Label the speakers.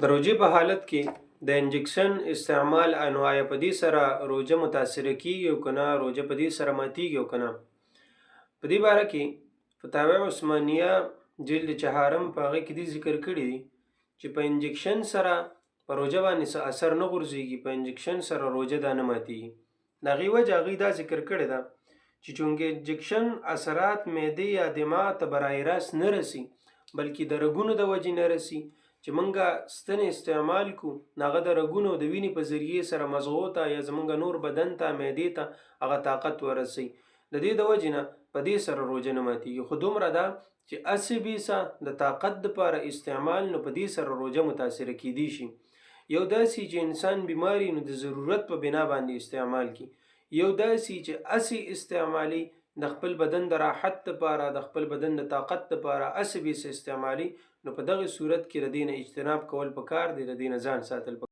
Speaker 1: د روژې په حالت کې د انجکشن استعمال نو آیا په دې سره روژه متاثره کیږي او که نه، روژه په دې سره ماتیږي او که نه. په دې باره کې فتاوی عثمانیه جلد چهارم په هغې کې دې ذکر کړي دي چې په انجکشن سره په روژه باندې څه اثر نه غورځېږي، په انجکشن سره روژه دا نه ماتیږي. د هغې وجه هغوی دا ذکر کړې ده چې چونکې انجکشن اثرات معدې یا دماغ ته برای راست نه رسي، بلکې د رګونو د وجې نه رسي چې مونږه ستنې استعمال کو، هغه د رګونو د وینې په ذریعې سره مزغو ته یا زمونږ نور بدن ته معدې ته هغه طاقت ورسوي. د دې د وجې نه په دې سره روژه نه ماتیږي. خو دومره ده چې هسې بیسه د طاقت دپاره استعمال، نو په دې سره روژه متاثره کیدی شي. یو داسې چې انسان بیماری نو د ضرورت په بنا باندې استعمال کی، یو داسې چې هسې استعمالي د خپل بدن د راحت دپاره، د خپل بدن د طاقت دپاره هسې بیسه استعمالي، نو په دغه صورت کې د دې نه اجتناب کول پکار دی، د دې نه ځان ساتل پکار دی.